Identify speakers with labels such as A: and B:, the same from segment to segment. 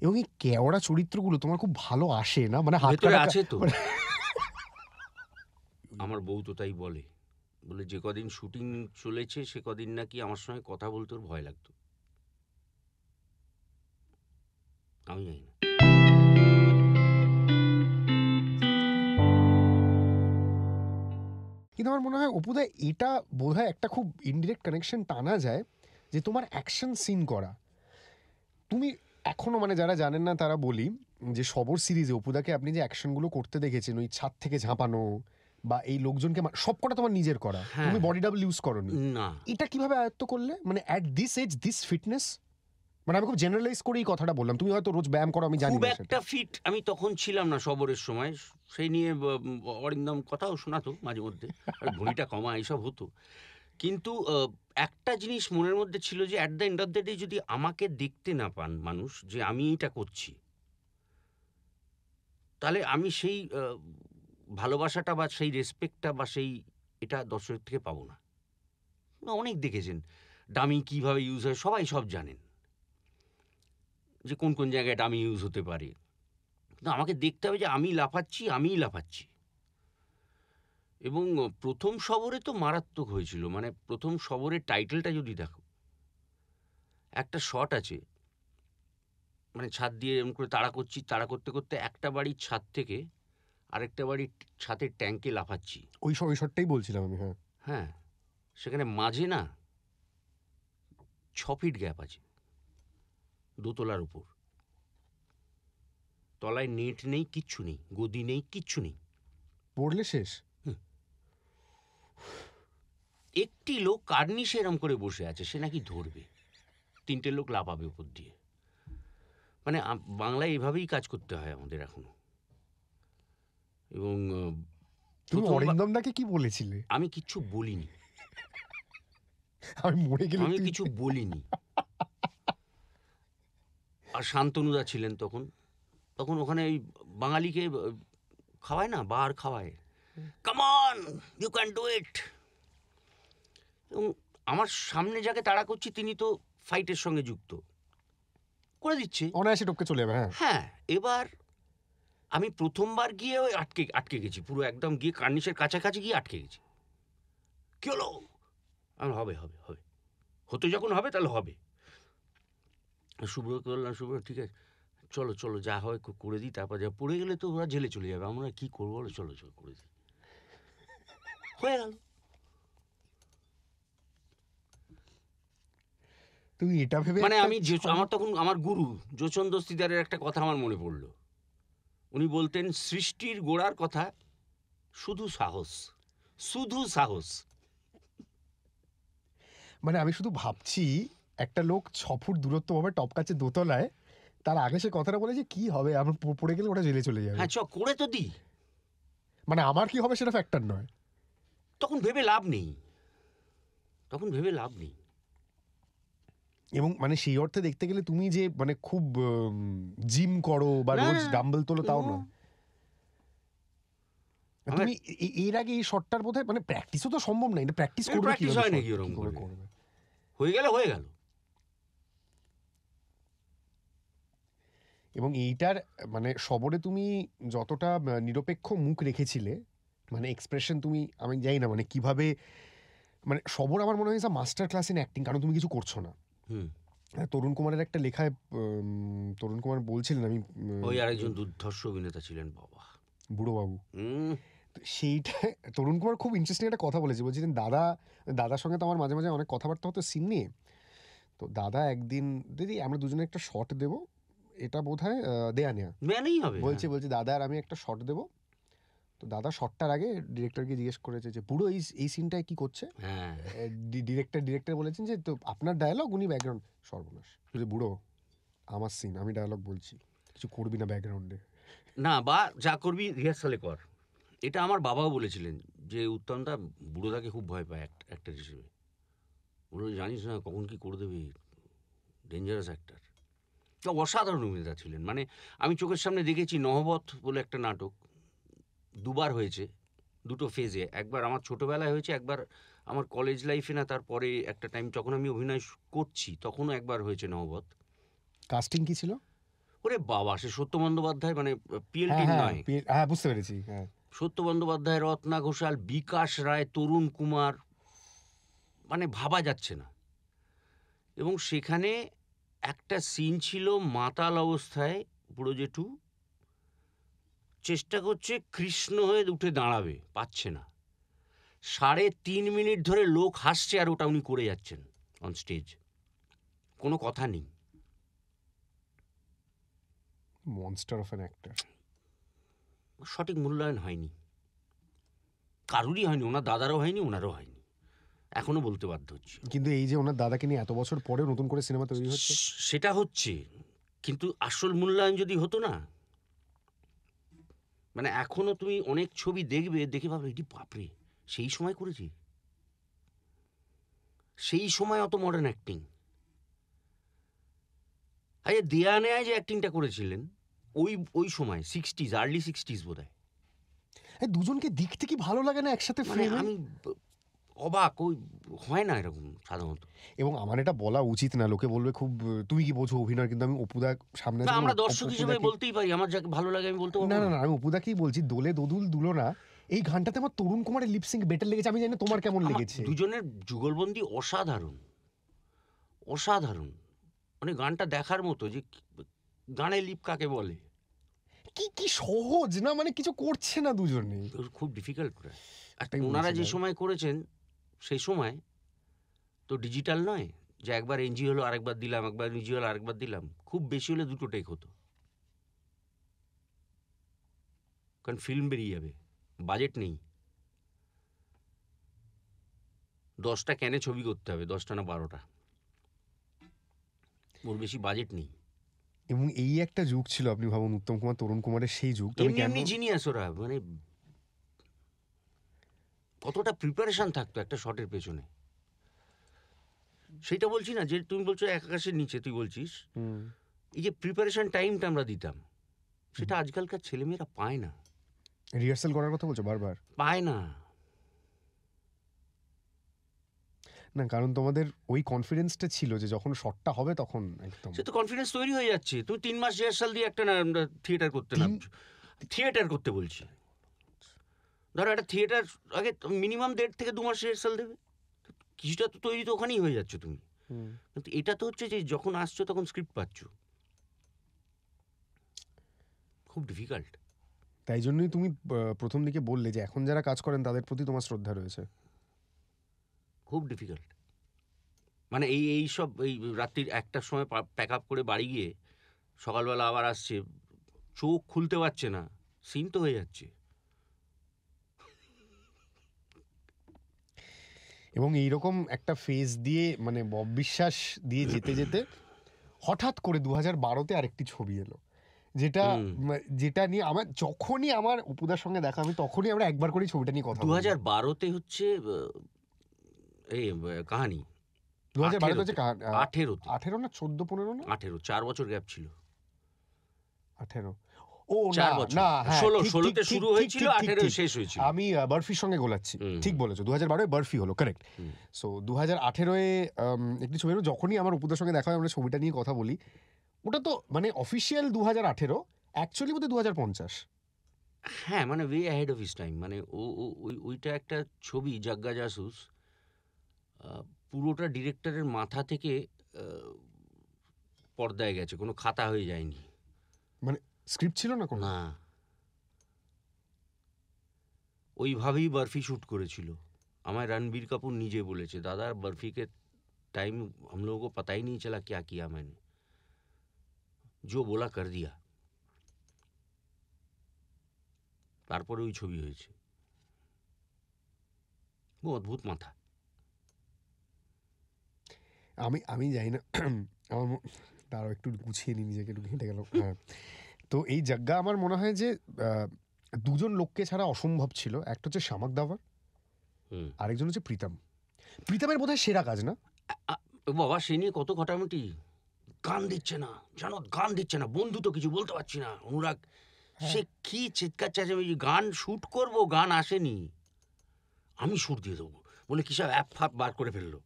A: এবং এই কেওড়া চরিত্রগুলো তোমার খুব ভালো আসে না, মানে হাত
B: ভেতরে
A: কাটা
B: আছে তো। আমার বউ তো তাই বলে, যে কদিন শুটিং চলেছে সে কদিন নাকি আমার সঙ্গে কথা বলতে ওর ভয় লাগতো। আমি জানি না।
A: কিন্তু আমার মনে হয় অপুদা এটা বোধহয় একটা খুব ইনডিরেক্ট কানেকশন টানা যায়, যে তোমার অ্যাকশন সিন করা, তুমি এখনো, মানে যারা জানেন না তারা বলি, যে সবর সিরিজে অপুদাকে আপনি যে অ্যাকশনগুলো করতে দেখেছেন, ওই ছাদ থেকে ঝাঁপানো বা এই লোকজনকে সব কটা তোমার নিজের করা, তুমি
B: হ্যাঁ।
A: বডি ডাবল ইউজ করনি,
B: না,
A: এটা কিভাবে আয়ত্ত করলে, মানে at this age this fitness? মানে আমি খুব জেনারেলাইজ করে এই কথাটা বললাম, তুমি হয়তো রোজ ব্যায়াম করো, আমি জানি
B: খুব
A: না সেটা।
B: একটা ফিট আমি তখন ছিলাম না সবরের সময়। সেই নিয়ে অরিন্দম কথাও শোনাতো মাঝে মধ্যে, আর ভুঁড়িটা কমা এইসব হতো। কিন্তু একটা জিনিস মনের মধ্যে ছিল, যে at the end of the day যদি আমাকে দেখতে না পান মানুষ যে আমি এটা করছি, তাহলে আমি সেই ভালোবাসাটা বা সেই রেসপেক্টটা বা সেই এটা দর্শকের থেকে পাবো না। অনেক দেখেছেন ডামি কিভাবে ইউজ হয়, সবাই সব জানেন যে কোন কোন জায়গায় ডামি ইউজ হতে পারে। কিন্তু আমাকে দেখতে হবে যে আমি লাফাচ্ছি, আমিই লাফাচ্ছি। এবং প্রথম শবরে তো মারাত্মক হয়েছিল, মানে প্রথম শবরের টাইটেলটা যদি দেখো, একটা শট আছে, মানে ছাদ দিয়ে এরকম করে তাড়া করছি, তাড়া করতে করতে একটা বাড়ির ছাদ থেকে আরেকটা বাড়ির ছাদের ট্যাঙ্কে লাফাচ্ছি।
A: ওই শটটাই বলছিলাম আমি। হ্যাঁ,
B: হ্যাঁ, সেখানে মাঝে না 6 ফিট গ্যাপ আছে, দোতলার উপর, তলায় নেট নেই, কিচ্ছু নেই, গদি নেই, কিচ্ছু নেই।
A: পড়লে শেষ।
B: একটি লোক কার্নিশে এরম করে বসে আছে, সে নাকি ধরবে, 3টে লোক লাফাবে উপর দিয়ে। মানে বাংলায় এভাবেই কাজ করতে হয় আমাদের এখনো। এবং
A: তুমি অরিন্দম দাকে কি বলেছিলে?
B: আমি কিচ্ছু বলিনি,
A: আমি মরে গেলে
B: আমি
A: তুই
B: কিছু বলিনি। আর শান্তনুদা ছিলেন তখন, তখন ওখানে ওই বাঙালিকে খাওয়ায় না, বার খাওয়ায়, come on you can do it. এবং আমার সামনে যাকে তাড়া করছি তিনি তো ফাইটের সঙ্গে যুক্ত, করে দিচ্ছে,
A: অনায়াসে টপকে চলে যাবে। হ্যাঁ,
B: হ্যাঁ। এবার আমি প্রথমবার গিয়ে ওই আটকে গেছি, পুরো একদম গিয়ে কার্নিশের কাছাকাছি গিয়ে আটকে গেছি। কি হলো? আমার হবে হবে হবে, হতে যখন হবে তাহলে হবে। শুভ্রকে বললাম, শুভ্র ঠিক আছে, চলো চলো যা হয় করে দিই, তারপর যা পড়ে গেলে তো ওরা জেলে চলে যাবে, আমরা কি করবো বলো, চলো চলো করে দিই, হয়ে গেল।
A: তুমি এটা ভেবে
B: মানে আমি আমার তখন আমার গুরু যোচন দস্তিদারের একটা কথা আমার মনে পড়লো। উনি বলতেন, সৃষ্টির গোড়ার কথা শুধু সাহস, শুধু সাহস।
A: মানে আমি শুধু ভাবছি, একটা লোক 6 ফুট দূরত্ব ভাবে টপকাচ্ছে দোতলায়, তার আগে সে কথাটা বলে যে কি হবে, আমার পড়ে গেলে ওটা জেলে চলে যাবে।
B: হ্যাঁ, করে তো দিই।
A: মানে আমার কি হবে সেটা ফ্যাক্টর নয়।
B: তখন ভেবে লাভ নেই, তখন ভেবে লাভ নেই।
A: এবং মানে সেই অর্থে দেখতে গেলে তুমি যে মানে খুব জিম করো বা
B: না,
A: রোজ ডাম্বেল তোলো তাও
B: no,
A: না। তুমি এর আগে এই শটটার বোধহয় মানে প্র্যাকটিসও তো সম্ভব না, এটা প্র্যাকটিস করবে
B: প্র্যাকটিস
A: কিভাবে,
B: হয় নাকি ওরকম
A: কি করে
B: করে?
A: করবে?
B: হয়ে গেল হয়ে গেল।
A: এবং এইটার মানে সবরে তুমি যতটা নিরপেক্ষ মুখ রেখেছিলে, মানে এক্সপ্রেশন, তুমি আমি জানি না মানে কিভাবে, মানে সবর আমার মনে হয় মাস্টার ক্লাস ইন অ্যাক্টিং, কারণ তুমি কিছু করছো না। তরুণ কুমারের একটা লেখায় তরুণ কুমার বলছিলেন, আমি
B: ওই আরেকজন দুর্ধর্ষ অভিনেতা ছিলেন বাবা,
A: বুড়োবাবু, সেইটা তরুণ কুমার খুব ইন্টারেস্টিং একটা কথা বলেছে, বলছিলেন দাদার সঙ্গে তো আমার মাঝে মাঝে অনেক কথাবার্তা হতো সিন নিয়ে। তো দাদা একদিন, দিদি আমরা দুজনে একটা শট দেবো, এটা বোধ হয় দেয়া নেয়া
B: হবে,
A: বলছে দাদা আর আমি একটা শট দেবো। তো দাদা শটটার আগে ডিরেক্টরকে জিজ্ঞেস করেছে যে বুড়ো এই সিনটায় কি করছে। ডিরেক্টর বলেছেন যে তো আপনার ডায়লগ, উনি ব্যাকগ্রাউন্ড। সর্বনাশ, বুড়ো আমার সিন, আমি ডায়লগ বলছি, কিছু করবি না ব্যাকগ্রাউন্ডে,
B: না, বা যা করবি রিহার্সালে কর। এটা আমার বাবাও বলেছিলেন যে উত্তমদা বুড়োদাকে খুব ভয় পায় অ্যাক্টর হিসেবে, বুড়ো জানিস না কখন কি করে দেবে, ডেঞ্জারাস অ্যাক্টর। অসাধারণ অভিনেতা ছিলেন, মানে আমি চোখের সামনে দেখেছি নহবত বলে একটা নাটক, দুবার হয়েছে, দুটো ফেজে, একবার আমার ছোটবেলায় হয়েছে, একবার আমার কলেজ লাইফে না তারপরে একটা টাইম যখন আমি অভিনয় করছি তখনও একবার হয়েছে নহবত।
A: কাস্টিং কি ছিল?
B: ওরে বাবা, সে সত্য বন্দ্যোপাধ্যায়, মানে
A: হ্যাঁ
B: পিএলটি
A: হ্যাঁ
B: নয়,
A: হ্যাঁ, বুঝতে পেরেছি, হ্যাঁ।
B: সত্য বন্দ্যোপাধ্যায়, রত্না ঘোষাল, বিকাশ রায়, তরুণ কুমার, মানে ভাবা যাচ্ছে না। এবং সেখানে একটা সিন ছিল, মাতাল অবস্থায় বুড়ো জেঠু চেষ্টা করছে কৃষ্ণ হয়ে উঠে দাঁড়াবে, পাচ্ছে না। 3.5 মিনিট ধরে লোক হাসছে আর ওটা উনি করে যাচ্ছেন অন স্টেজ, কোনো কথা নেই।
A: Monster of an actor.
B: সঠিক মূল্যায়ন হয়নি, কারুরই হয়নি, ওনার দাদারও হয়নি, ওনারও হয়নি, এখনো বলতে বাধ্য হচ্ছে।
A: কিন্তু এই যে ওনার দাদাকে নিয়ে এত বছর পরেও নতুন করে সিনেমা তৈরি হচ্ছে,
B: সেটা হচ্ছে, কিন্তু আসল মূল্যায়ন যদি হতো না, মানে এখনো তুমি অনেক ছবি দেখবে, দেখে ভাববে এটি বাপরে সেই সময় করেছি, সেই সময় অত মডার্ন অ্যাক্টিং। আরে দেয়া নেয় যে অ্যাক্টিংটা করেছিলেন ওই ওই সময় 60s, আর্লি 60s বোধ হয়।
A: এই দুজনকে দেখতে কি ভালো লাগে না একসাথে
B: মানে
A: ফ্রেমে?
B: আমি অবাক, ওই হয় না এরকম সাধারণত।
A: এবং আমার এটা বলা উচিত না, লোকে বলবে খুব তুমি কি বোঝো অভিনয়, কিন্তু আমি অপুদা সামনে
B: না,
A: আছে,
B: আমরা দর্শক হিসেবে
A: অপুদাকে-
B: বলতেই পারি, আমার যাকে ভালো লাগে আমি বলতে পারবো
A: না না
B: না।
A: না, আমি অপুদাকেই বলছি, দোলে দোদুল দুলো না, এই গানটাতে আমার তরুণ কুমারের লিপসিং বেটার লেগেছে। আমি জানি না তোমার কেমন
B: আমার
A: লেগেছে।
B: দুজনের যুগলবন্দি অসাধারণ, অসাধারণ, মানে গানটা দেখার মতো, যে গানে লিপ কাকে বলে।
A: কি কি সহজ না, মানে কিছু করছে না দুজনে।
B: খুব ডিফিকাল্ট করে। আর
A: এটাই
B: ওনারা যে
A: বলছিলাম।
B: সময় করেছেন, সেই সময় তো ডিজিটাল নয় যে একবার এনজি হলো আরেকবার দিলাম, একবার এনজি হলো আরেকবার দিলাম, খুব বেশি হলে 2টো টেক হতো, কারণ ফিল্ম বেরিয়ে যাবে, বাজেট নেই। 10টা ক্যানে ছবি করতে হবে, 10টা না 12টা, ওর বেশি বাজেট নেই।
A: এবং এই একটা যুগ ছিল, আপনি ভাবুন, উত্তম কুমার তরুণ কুমারের সেই যুগ। তবে
B: এমনি
A: কেন
B: এমনি জিনিয়াস ওরা, মানে কতটা প্রিপারেশন থাকতো একটা শটের পেছনে, সেটা বলছি না। যে তুমি বলছো এক আকাশের নিচে, তুই বলছিস এই যে প্রিপারেশন টাইমটা আমরা দিতাম, সেটা আজকালকার ছেলেমেয়েরা পায় না,
A: রিহার্সাল করার কথা বলছো বারবার?
B: পায় না।
A: না, কারণ তোমাদের ওই কনফিডেন্সটা ছিল যে যখন শটটা হবে তখন একদম
B: সে তো কনফিডেন্স তৈরি হয়ে যাচ্ছে। তুমি 3 মাস রিহার্সাল দিয়ে একটা থিয়েটার করতে না, থিয়েটার করতে বলছি, ধরো একটা থিয়েটার আগে মিনিমাম 1.5 থেকে 2 মাস রিহার্সাল দেবে, কিছুটা তো তৈরি তো ওখানেই হয়ে যাচ্ছে তুমি। কিন্তু এটা তো হচ্ছে যে যখন আসছো তখন স্ক্রিপ্ট পাচ্ছ, খুব ডিফিকাল্ট।
A: তাই জন্যই তুমি প্রথম দিকে বললে যে এখন যারা কাজ করেন তাদের প্রতি তোমার শ্রদ্ধা রয়েছে।
B: খুব ডিফিকাল্ট, মানে এই সব এই রাত্রির 1টার সময় প্যাক আপ করে বাড়ি গিয়ে সকালবেলা আবার আসছে, চোখ খুলতে পারছে না, সিন তো হয়ে যাচ্ছে।
A: এবং এইরকম একটা ফেজ দিয়ে, মানে বব বিশ্বাস দিয়ে যেতে যেতে হঠাৎ করে 2012-তে আরেকটি ছবি এলো, যেটা যেটা নিয়ে আমার যখনই আমার অপুদার সঙ্গে দেখা, আমি তখনই আমরা একবার করেই ছবিটা নিয়ে কথা বলি।
B: 2012-তে হচ্ছে এই কাহানি,
A: 2012-তে হচ্ছে
B: 18-তে,
A: 18 না 14-15 না
B: 18, 4 বছর গ্যাপ ছিল।
A: 18, ও
B: 4
A: না
B: বছর,
A: না, হ্যাঁ
B: 16তে শুরু হয়েছিল, 18 শেষ হয়েছিল।
A: আমি বরফির সঙ্গে গোলাচ্ছি,
B: হুম,
A: ঠিক বলেছো, 2012-এ বরফি হলো, কারেক্ট।
B: হুম।
A: সো 2018-এ একটি ছবি এলো, যখনই আমার অপুদার সঙ্গে দেখা হয় আমরা ছবিটা নিয়ে কথা বলি। ওটা তো মানে অফিসিয়াল 2018, অ্যাকচুয়ালি বোধহয় 2050।
B: হ্যাঁ, মানে way ahead of his time, মানে ওইটা একটা ছবি, জাগ্গা জাসুস, পুরোটা ডিরেক্টরের মাথা থেকে পর্দায় গেছে, কোনো খাতা হয়ে যায়নি।
A: মানে স্ক্রিপ্ট ছিল না কোনো?
B: না, ওইভাবেই বরফি শ্যুট করেছিল। আমায় রণবীর কাপুর নিজে বলেছে, দাদা बर्फी के टाइम हम लोगों को पता ही नहीं चला क्या किया मैंने, जो बोला कर दिया। তারপরে ওই ছবি হয়েছে। ও অদ্ভুত মাথা।
A: আমি আমি জানি না, আমার তারও একটু গুছিয়ে নিই নিজেকে, একটু ঘেঁটে গেল। হ্যাঁ, তো এই জায়গা আমার মনে হয় যে দুজন লোককে ছাড়া অসম্ভব ছিল। একটা হচ্ছে শামাক দাভার, আরেকজন হচ্ছে প্রীতম। প্রীতমের বোধহয় সেরা কাজ না?
B: বাবা, সে নিয়ে কত ঘটামটি, গান দিচ্ছে না, জানো, গান দিচ্ছে না, বন্ধু তো কিছু বলতে পারছি না, অনুরাগ সে কি চিৎকার চেঁচামেচি, গান শুট করব, গান আসেনি, আমি সুর দিয়ে দেবো বলে কি সব অ্যাপ ফাপ বার করে ফেললো,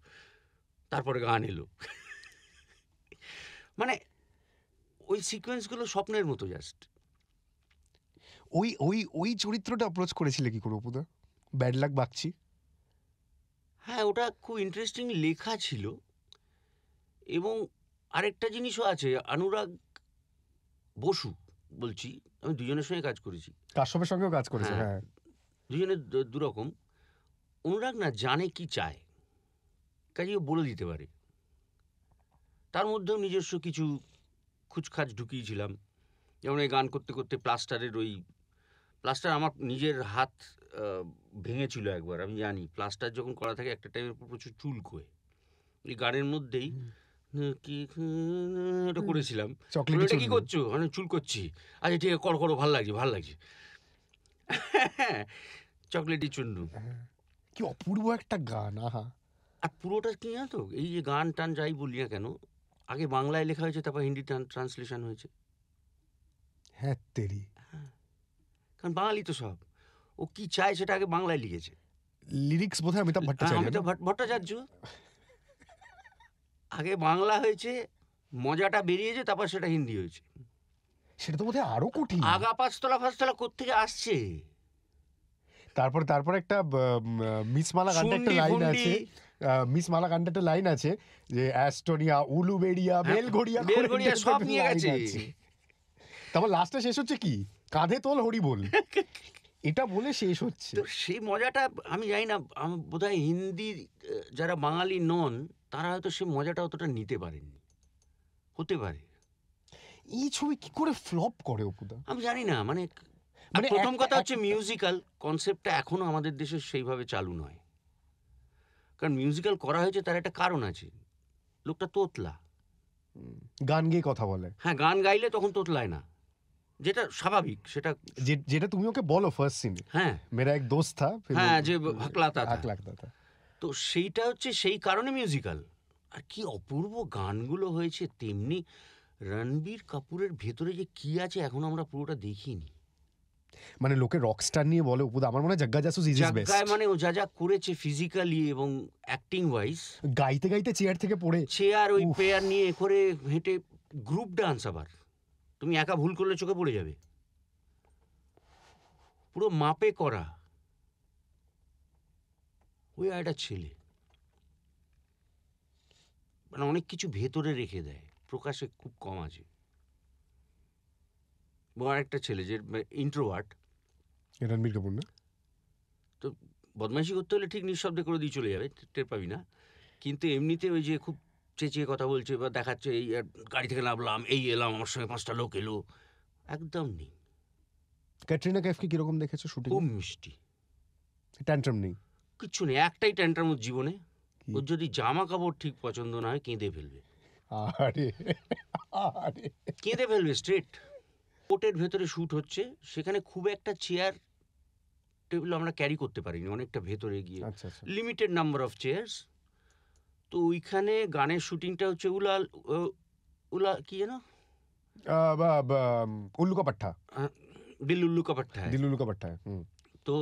B: তারপরে গান এলো। মানে ওই সিকোয়েন্সগুলো স্বপ্নের মতো জাস্ট।
A: ওই ওই ওই চরিত্রটা অ্যাপ্রোচ করেছিলে কি করে অপুদা? Bad luck Bagchi.
B: হ্যাঁ, ওটা খুব ইন্টারেস্টিং লেখা ছিল। এবং আরেকটা জিনিসও আছে, অনুরাগ বসু বলছি, আমি দুজনের সঙ্গে কাজ করেছি।
A: কাশ্যপের সঙ্গেও কাজ করেছে,
B: হ্যাঁ।
A: হ্যাঁ।
B: দুজনে দুরকম। অনুরাগ না জানে কি চায়, কাজেই ও বলে দিতে পারে। তার মধ্যেও নিজস্ব কিছু খুচখাচ ঢুকিয়েছিলাম। যেমন এই গান করতে করতে প্লাস্টার আমার নিজের হাত ভেঙেছিল একবার, আমি জানি। প্লাস্টার যখন করা থাকে একটা টাইমের পর প্রচুর চুলকোয়। এই গানের মধ্যেই কি এটা করেছিলাম।
A: চকলেটি
B: এটা কি
A: চুল।
B: করছো? মানে চুল করছি। আচ্ছা ঠিক আছে, করো, ভাল লাগছে। চকলেটি চুন্নু।
A: কি অপূর্ব একটা গান, আহা।
B: আর পুরোটা কি জানো তো, এই যে গান টান যাই বলি না কেন, আগে বাংলায় লেখা হয়েছে, তারপর হিন্দি ট্রান্সলেশন হয়েছে।
A: হ্যাঁ তেরি।
B: কারণ বাঙালি তো সব, ও কি চায় সেটা আগে বাংলায় লিখেছে।
A: লিরিক্স বোধহয় অমিতাভ ভট্টাচার্য।
B: অমিতাভ ভট্টাচার্য। আগে বাংলা হয়েছে, মজাটা বেরিয়েছে, তারপর সেটা হিন্দি হয়েছে।
A: সেটা তো বোধহয় আরো কঠিন।
B: আগা পাঁচতলা ফাঁসতলা কোত্থেকে আসছে।
A: তারপর একটা মিস মালা গানটা একটা লাইন আছে, মিস মালা গানটা একটা লাইন আছে যে অ্যাস্টোনিয়া, উলুবেড়িয়া, বেলঘড়িয়া
B: বেলঘড়িয়া সব নিয়ে গেছে।
A: তারপর লাস্টে শেষ হচ্ছে কি, কাঁধে তোল হরি বল, এটা বলে শেষ হচ্ছে।
B: তো সেই মজাটা আমি জানি না, বোধহয় হিন্দি যারা বাঙালি নন তারা হয়তো সেই মজাটা অতটা নিতে পারেননি, হতে পারে।
A: এই ছবি কি করে ফ্লপ করে অপুদা?
B: আমি জানি না, মানে প্রথম কথা হচ্ছে মিউজিক্যাল কনসেপ্টটা এখনো আমাদের দেশে সেইভাবে চালু নয়। কারণ মিউজিক্যাল করা হয়েছে তার একটা কারণ আছে, লোকটা তোতলা।
A: গান গেয়ে কথা বলে।
B: হ্যাঁ, গান গাইলে তখন তোতলায় না, যেটা স্বাভাবিক। সেটা
A: যেটা তুমি ওকে বলো ফার্স্ট সিনে,
B: হ্যাঁ
A: মেরা এক দোস্ত থা,
B: হ্যাঁ, যে হাকলাতা থা।
A: হাকলাতা থা।
B: তো সেইটা হচ্ছে সেই কারণে মিউজিক্যাল। আর কি অপূর্ব গানগুলো হয়েছে। তেমনি রণবীর কাপুরের ভেতরে যে কি আছে এখন আমরা পুরোটা দেখিনি।
A: মানে লোকে রকস্টার নিয়ে বলে অপুদা, আমার মনে হয় জাগ্গা জাসুস ইজ হিজ বেস্ট।
B: জাগ্গায় মানে ও যা করেছে ফিজিক্যালি এবং অ্যাক্টিং ওয়াইজ,
A: গাইতে গাইতে চেয়ার থেকে পড়ে,
B: চেয়ার ওই পেয়ার নিয়ে করে হেঁটে, গ্রুপ ডান্স। আবার তুমি একা ভুল করলে চোখে পড়ে যাবে। পুরো মাপে করা। ওই একটা ছেলে মানে অনেক কিছু ভেতরে রেখে দেয়, প্রকাশে খুব কম আছে। আর একটা ছেলে যে ইন্ট্রোভার্ট,
A: রণবীর কাপুর না?
B: তো বদমাইশি করতে হলে ঠিক নিঃশব্দে করে দিয়ে চলে যাবে, টের পাবি না। কিন্তু এমনিতে ওই যে খুব চেঁচিয়ে কথা বলছে বা দেখাচ্ছে, এই গাড়ি থেকে নামলাম, এই এলাম, আমার সঙ্গে 5টা লোক এলো, একদম নেই।
A: ক্যাটরিনা কাইফকে কিরকম দেখেছো শুটিং?
B: খুব মিষ্টি,
A: ট্যান্ট্রাম নেই
B: কিচ্ছু নেই। একটাই ট্যান্ট্রাম ওর জীবনে,
A: কি?
B: ওর যদি জামা কাপড় ঠিক পছন্দ না হয় কেঁদে ফেলবে।
A: আরে আরে,
B: কেঁদে ফেলবে স্ট্রেট। কোর্টের ভেতরে শ্যুট হচ্ছে, সেখানে খুব একটা চেয়ার টেবিল আমরা ক্যারি করতে পারিনি, অনেকটা ভেতরে গিয়ে
A: আচ্ছা আচ্ছা।
B: Limited number of chairs. তো ওইখানে গানের শুটিংটা হচ্ছে উলা কি যেন,
A: উল্লুকা পাঠা,
B: দিল্লুল্লু কাপাট্টায়।
A: দিল্লুকা পাঠা।
B: তো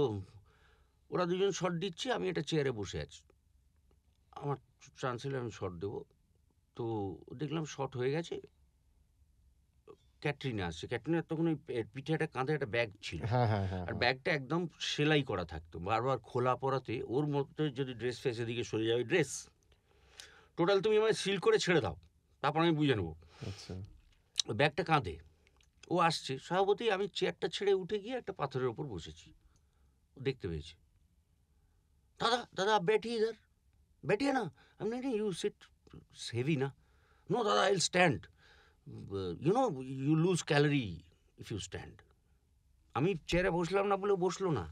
B: ওরা দুজন শট দিচ্ছে, আমি একটা চেয়ারে বসে আছি। আমার চান্স হলে আমি শট দেবো। তো দেখলাম শট হয়ে গেছে, ক্যাটরিনা আসছে। ক্যাটরিনার তখন ওই পিঠে একটা কাঁধে একটা ব্যাগ ছিল,
A: হ্যাঁ হ্যাঁ হ্যাঁ।
B: আর ব্যাগটা একদম সেলাই করা থাকতো, বারবার খোলা পড়াতে ওর মধ্যে যদি ড্রেস ফেস এদিকে সরে যাবে, ড্রেস টোটাল তুমি আমায় সিল করে ছেড়ে দাও, তারপর আমি বুঝে নেবো।
A: আচ্ছা।
B: ওই ব্যাগটা কাঁধে, ও আসছে স্বভাবতই। আমি চেয়ারটা ছেড়ে উঠে গিয়ে একটা পাথরের ওপর বসেছি, ও দেখতে পেয়েছে। দাদা দাদা बैठिए इधर, बैठिए ना। আমি नहीं यू सिट, হেভি না। নো দাদা I will stand, you know you lose calorie if you stand. আমি চেয়ারে বসলাম না বলে বসলো না।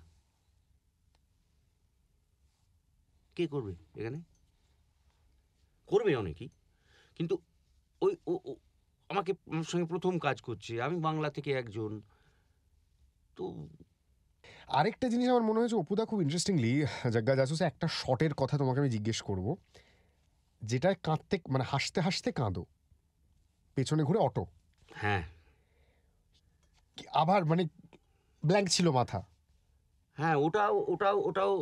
B: কে করবে এখানে? করবে অনেকেই, কিন্তু ওই আমাকে, আমার সঙ্গে প্রথম কাজ করছে, আমি বাংলা থেকে একজন। তো
A: আরেকটা জিনিস আমার মনে হয়েছে অপুদা খুব ইন্টারেস্টিংলি, জাগ্গা জাসুসে একটা শটের কথা তোমাকে আমি জিজ্ঞেস করব, যেটায় কাঁদতে মানে হাসতে হাসতে কাঁদো, পেছনে ঘুরে অটো,
B: হ্যাঁ
A: আবার মানে ব্ল্যাঙ্ক ছিল মাথা।
B: হ্যাঁ, ওটাও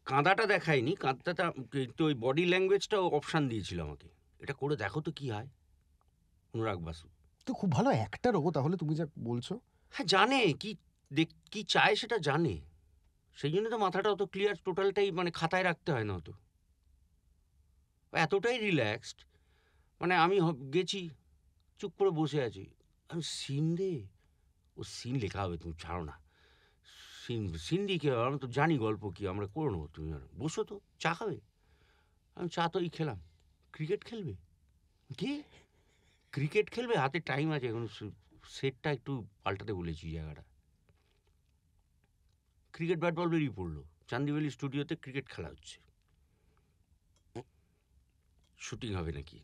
B: কাঁদাটা দেখায়নি, কাঁদাটা কিন্তু ওই বডি ল্যাঙ্গুয়েজটাও অপশান দিয়েছিল আমাকে, এটা করে দেখো তো কি হয়। অনুরাগ বাসু।
A: তো খুব ভালো অ্যাক্টারও তাহলে, তুমি যা বলছো।
B: হ্যাঁ, জানে কি চায় সেটা জানে। সেই জন্য তো মাথাটা অত ক্লিয়ার, টোটালটাই মানে খাতায় রাখতে হয় না অত। এতটাই রিল্যাক্সড, মানে আমি গেছি, চুপ করে বসে আছি, আমি সিন দে, ও সিন লেখা হবে, তুমি ছাড়ো না, সিন সিন দিয়ে কী হবে, আমি তো জানি গল্প কি, আমরা করে নেবো, তুমি বসো তো, চা খাবে, আমি চা তো এই খেলাম। ক্রিকেট খেলবে? কি ক্রিকেট খেলবে? হাতে টাইম আছে এখন, সেটটা একটু পাল্টাতে বলেছি জায়গাটা। ক্রিকেট ব্যাট বল বেরিয়ে পড়লো, চান্দিবেলি স্টুডিওতে ক্রিকেট খেলা হচ্ছে, শুটিং হবে নাকি।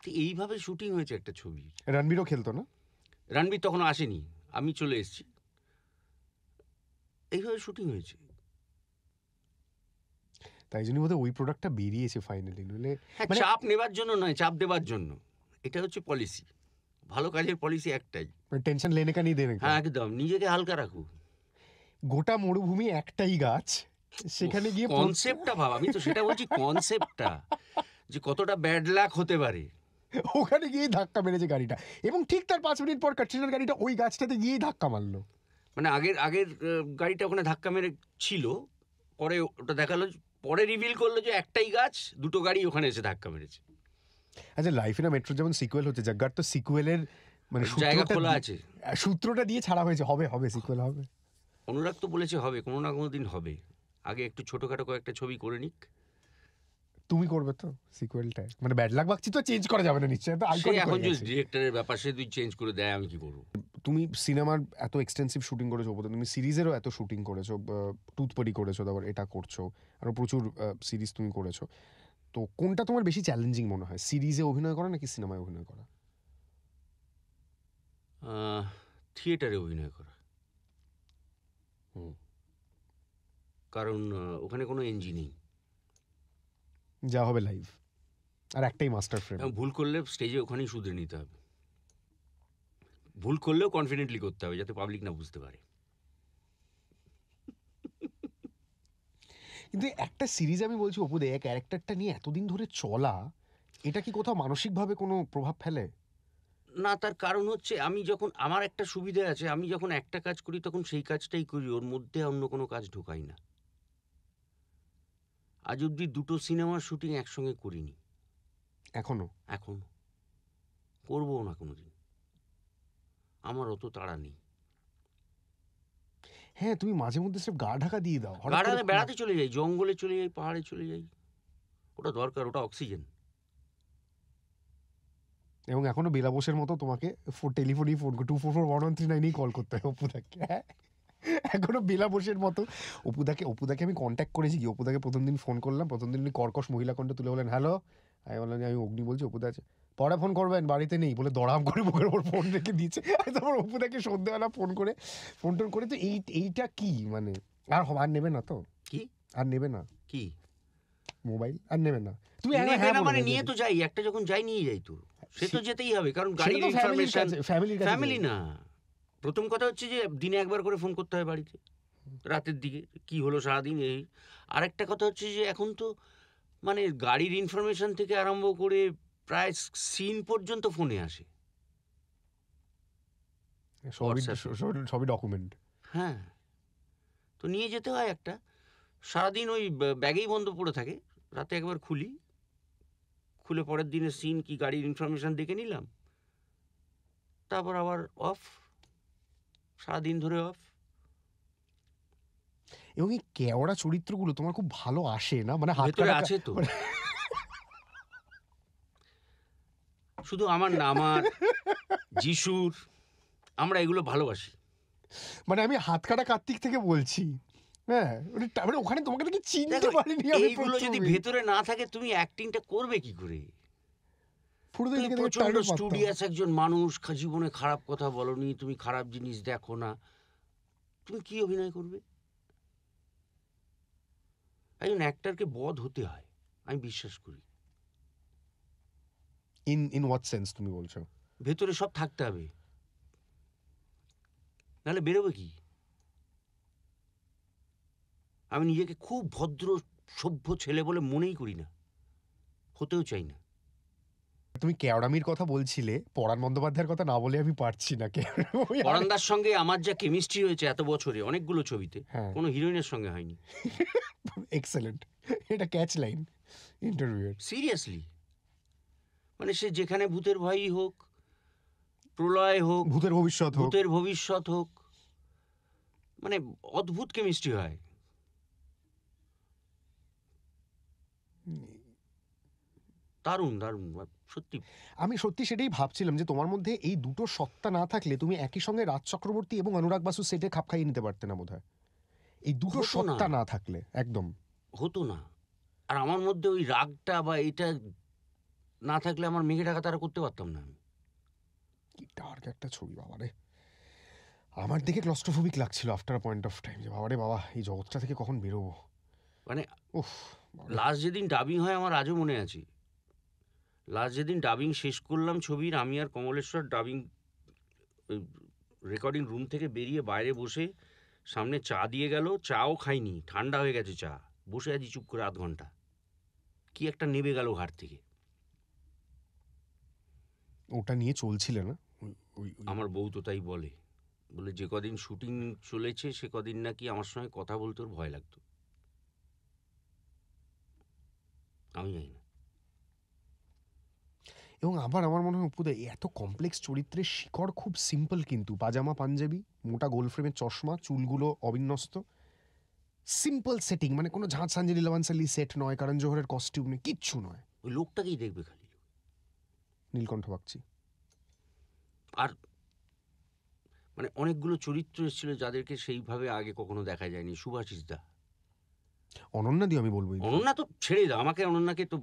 B: তো এইভাবে শুটিং হয়েছে একটা ছবি।
A: রণবীরও খেলতো না?
B: রণবীর তখন আসেনি, আমি চলে এসেছি, এইভাবে শুটিং হয়েছে।
A: তাই জন্য বোধহয় ওই প্রোডাক্টটা বেরিয়েছে ফাইনালি, নইলে
B: হ্যাঁ,
A: মানে
B: চাপ নেবার জন্য নয়, চাপ দেবার জন্য। এটা হচ্ছে পলিসি, ভালো কাজের পলিসি একটাই।
A: টেনশন লেনে কা নেই দেনে কা।
B: হ্যাঁ, একদম, নিজেকে হালকা রাখো।
A: গোটা মরুভূমি একটাই গাছ, সেখানে গিয়ে
B: কনসেপ্টটা ভাব, আমি তো সেটা বলছি, কনসেপ্টটা যে কতটা ব্যাড লাক হতে পারে।
A: ওখানে গিয়েই ধাক্কা মেরেছে গাড়িটা, এবং ঠিক তার 5 মিনিট পর ক্যাটরিনার গাড়িটা ওই গাছটাতে গিয়েই ধাক্কা মারলো।
B: মানে আগের আগের গাড়িটা ওখানে ধাক্কা মেরে ছিল, পরে ওটা দেখালো, পরে রিভিল করলো যে একটাই গাছ, দুটো গাড়ি ওখানে এসে ধাক্কা মেরেছে।
A: আচ্ছা, লাইফ ইন আ মেট্রো যেমন সিকুয়েল হচ্ছে, জাগ্গার তো সিকুয়েলের মানে
B: জায়গা খোলা আছে।
A: সূত্রটা দিয়ে ছাড়া হয়েছে, হবে হবে সিকুয়েল হবে।
B: অনুরাগ তো বলেছে হবে, কোনো না কোনো দিন হবে, আগে একটু ছোটখাটো কয়েকটা ছবি করে নিক।
A: তুমি করবে তো সিকুয়েলটা, মানে ব্যাড লাক বাগচি তো চেঞ্জ করা যাবে না নিশ্চয়ই, তো
B: সে
A: আইকনিক
B: এখন
A: হয়ে
B: যে
A: গেছে।
B: ডিরেক্টরের ব্যাপার, সে তুই চেঞ্জ করে দেয়, আমি কি করবো।
A: তুমি সিনেমার এত এক্সটেন্সিভ শুটিং করেছো, বোধহয় তুমি সিরিজেরও এত শুটিং করেছো, টুথপরি করেছো, তারপর এটা করছো, আরো প্রচুর সিরিজ তুমি করেছো। তো কোনটা তোমার বেশি চ্যালেঞ্জিং মনে হয়, সিরিজে অভিনয় করা নাকি সিনেমায় অভিনয় করা?
B: থিয়েটারে অভিনয় করা।
A: হুম।
B: কারণ ওখানে কোনো এনজি নেই,
A: যা হবে লাইভ, আর একটাই মাস্টার ফ্রেম।
B: এবং ভুল করলে স্টেজে ওখানেই শুধরে নিতে হবে। ভুল করলেও কনফিডেন্টলি করতে হবে, যাতে পাবলিক না বুঝতে পারে।
A: কিন্তু একটা সিরিজ আমি বলছি অপুদে, ক্যারেক্টারটা নিয়ে এতদিন ধরে চলা, এটা কি কোথাও মানসিকভাবে কোনো প্রভাব ফেলে?
B: না, তার কারণ হচ্ছে, আমি যখন, আমার একটা সুবিধা আছে, আমি যখন একটা কাজ করি তখন সেই কাজটাই করি, ওর মধ্যে অন্য কোনো কাজ ঢোকাই না। আজ অব্দি দুটো সিনেমার শুটিং একসঙ্গে করিনি
A: এখনো?
B: এখন, করবো না কোনোদিন, আমার অত তাড়া নেই।
A: হ্যাঁ, তুমি মাঝে মধ্যে সব গা ঢাকা দিয়ে দাও, হঠাৎ করে
B: গাড়াতে বেড়াতে চলে যাই, জঙ্গলে চলে যাই, পাহাড়ে চলে যাই, ওটা দরকার, ওটা অক্সিজেন।
A: এবং এখনো বেলা বোসের মতো তোমাকে টেলিফোনেই ফোন 244139 কল করতে হয় অপুদাকে। হ্যাঁ, এখনো বেলা বোসের মতো অপুদাকে আমি কন্ট্যাক্ট করেছি কি, অপুদাকে প্রথম দিন ফোন করলাম, প্রথম দিন উনি কর্কশ মহিলা কণ্ঠ তুলে বলেন হ্যালো, আমি বললাম যে আমি অগ্নি বলছি, অপুদা আছে, পরে ফোন করবেন, বাড়িতে নেই বলে দড়াম করে মুখের ওপর ফোন রেখে দিয়েছে। তারপর অপুদাকে সন্ধ্যেবেলা ফোন টোন করে, তো এইটা কি মানে, আর নেবে না তো?
B: কি
A: আর নেবে না
B: কি
A: মোবাইল, আর নেবে না? তুমি
B: নেবে
A: হ্যাঁ
B: না
A: বলে
B: মানে,
A: দাও
B: নিয়ে
A: যদি।
B: তো যাই, একটা যখন যাই নিয়ে যাই, তো সে তো যেতেই হবে, কারণ
A: সেটা
B: গাড়ির
A: তো ফ্যামিলির
B: ইনফরমেশন।
A: কাছে, ফ্যামিলির কাছে
B: ফ্যামিলি
A: যাই।
B: না, প্রথম কথা হচ্ছে যে দিনে একবার করে ফোন করতে হয় বাড়িতে, রাতের দিকে কি হলো সারাদিন, এই। আরেকটা কথা হচ্ছে যে এখন তো মানে গাড়ির ইনফরমেশন থেকে আরম্ভ করে প্রায় সিন পর্যন্ত ফোনে আসে।
A: সবই
B: WhatsApp-এ।
A: সবই ডকুমেন্ট।
B: হ্যাঁ, তো নিয়ে যেতে হয় একটা, সারাদিন ওই ব্যাগেই বন্ধ পড়ে থাকে, রাতে একবার খুলি, খুলে পরের দিনের সিন কি গাড়ির ইনফরমেশন দেখে নিলাম, তারপর আবার অফ, সারাদিন ধরে অফ।
A: এবং এই কেওড়া চরিত্রগুলো তোমার খুব ভালো আসে না, মানে হাত
B: ভেতরে
A: কাটা
B: আছে তো, শুধু আমার না, আমার যিশুর, আমরা এগুলো ভালোবাসি।
A: মানে আমি হাত কাটা কার্তিক থেকে বলছি, হ্যাঁ, মানে ওখানে তোমাকে দেখে চিনতে
B: দেখো,
A: পারিনি আমি
B: এইগুলো যদি
A: প্রথমে।
B: ভেতরে না থাকে, তুমি অ্যাক্টিংটা করবে কি করে?
A: ফুটুদের
B: তুমি
A: দিকে দেখে
B: প্রচন্ড
A: টাইমে পারতাম।
B: স্টুডিয়াস একজন মানুষ, জীবনে খারাপ কথা বলনি, তুমি খারাপ জিনিস দেখো না, তুমি কি অভিনয় করবে? একজন অ্যাক্টরকে বধ হতে হয়, আমি বিশ্বাস করি।
A: ইন হোয়াট সেন্স তুমি বলছো?
B: ভেতরে সব থাকতে হবে, নাহলে বেরোবে কি? আমি নিজেকে খুব ভদ্র সভ্য ছেলে বলে মনেই করি না, হতেও চাই না।
A: তুমি কেওড়ামির কথা বলছিলে, পরাণ বন্দ্যোপাধ্যায়ের কথা না বলে আমি পারছি না।
B: পরানদার সঙ্গে আমার যা কেমিস্ট্রি হয়েছে এত বছরে অনেকগুলো ছবিতে,
A: হ্যাঁ,
B: কোনো হিরোইনের সঙ্গে হয়নি।
A: এক্সেলেন্ট। এটা ক্যাচ লাইন ইন্টারভিউয়ের।
B: সিরিয়াসলি, মানে সে যেখানে ভূতের ভয়ই হোক, প্রলয় হোক,
A: ভূতের ভবিষ্যৎ হোক,
B: ভূতের ভবিষ্যৎ হোক, মানে অদ্ভুত কেমিস্ট্রি হয়। দারুণ দারুণ, সত্যি।
A: আমি সত্যি সেটাই ভাবছিলাম যে তোমার মধ্যে এই দুটো সত্তা না থাকলে তুমি একই সঙ্গে রাজ চক্রবর্তী এবং অনুরাগ বাসু সেটে খাপ খাইয়ে নিতে পারতে না বোধহয়। এই দুটো
B: হতো না।
A: সত্তা না থাকলে একদম
B: হতো না। আর আমার মধ্যে ওই রাগটা বা এটা না থাকলে আমার মেঘে ঢাকা তারা করতে পারতাম না আমি।
A: কি ডার্ক একটা ছবি বাবারে। আমার দেখে ক্লস্ট্রোফোবিক লাগছিল আফটার পয়েন্ট অফ টাইম, যে বাবারে বাবা এই জগৎটা থেকে কখন বেরোবো।
B: মানে
A: উফ,
B: লাস্ট যেদিন ডাবিং হয় আমার আজও মনে আছে। লাস্ট যেদিন ডাবিং শেষ করলাম ছবির, আমি আর কমলেশ্বর ডাবিং রেকর্ডিং রুম থেকে বেরিয়ে বাইরে বসে সামনে চা দিয়ে গেল, চাও খাইনি, ঠান্ডা হয়ে গেছে চা, বসে আছি চুপ করে 0.5 ঘন্টা। কি একটা নেবে গেল ঘাট থেকে।
A: ওটা নিয়ে চলছিলে না?
B: আমার বউ তো তাই বলে, বলে যে কদিন শুটিং চলেছে সে কদিন নাকি আমার সঙ্গে কথা বলতে ওর ভয় লাগতো। আমি জানি না।
A: এবং আবার আমার মনে হয় অপুদা এত কমপ্লেক্স চরিত্রের শিকড় খুব সিম্পল, কিন্তু পাজামা পাঞ্জাবি, মোটা গোল ফ্রেমের চশমা, চুলগুলো অবিন্যস্ত, সিম্পল সেটিং, মানে কোনো ঝাঁঝ সাঞ্জলি লবানসালি সেট নয়, কারণ জোহরের কস্টিউম নেই, কিচ্ছু নয়।
B: ওই লোকটাকেই দেখবে খালি।
A: নীলকণ্ঠ বাগচি।
B: আর মানে অনেকগুলো চরিত্র এসেছিল যাদেরকে সেইভাবে আগে কখনো দেখা যায়নি। সুভাষিস দা,
A: অনন্যা দিয়ে আমি বলবো
B: অনন্যা তো ছেড়ে দাও, আমাকে অনন্যাকে তো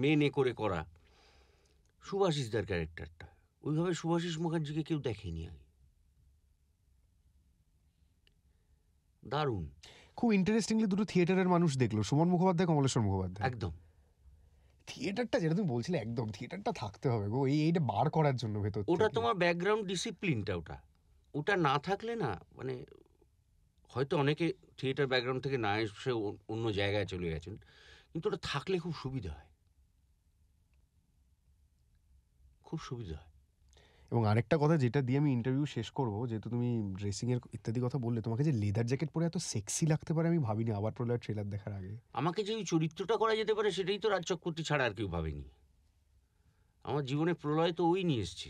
B: মেনে করে করা। সুভাষিস দার ক্যারেক্টারটা ওইভাবে সুভাষিস মুখার্জিকে কেউ দেখেনি আগে। দারুণ।
A: খুব ইন্টারেস্টিংলি দুটো থিয়েটারের মানুষ দেখলো, সুমন মুখোপাধ্যায়, কমলেশ্বর মুখোপাধ্যায়।
B: একদম।
A: থিয়েটারটা যেটা তুমি বলছিলে, একদম থিয়েটারটা থাকতে হবে গো, এইটা বার করার জন্য ভেতর
B: ওটা
A: থেকে।
B: তোমার ব্যাকগ্রাউন্ড ডিসিপ্লিনটা, ওটা ওটা না থাকলে না, মানে হয়তো অনেকে থিয়েটার ব্যাকগ্রাউন্ড থেকে না এসে অন্য জায়গায় চলে গেছেন, কিন্তু ওটা থাকলে খুব সুবিধা হয়, খুব সুবিধা হয়।
A: এবং আরেকটা কথা যেটা দিয়ে আমি ইন্টারভিউ শেষ করবো, যেহেতু তুমি ড্রেসিং এর ইত্যাদি কথা বললে, তোমাকে যে লেদার জ্যাকেট পরে এত সেক্সি লাগতে পারে আমি ভাবিনি আবার প্রলয়ের ট্রেলার দেখার আগে।
B: আমাকে যে ওই চরিত্রটা করা যেতে পারে সেটাই তো রাজ চক্রবর্তী ছাড়া আর কেউ ভাবেনি। আমার জীবনে প্রলয় তো ওই নিয়ে এসছে।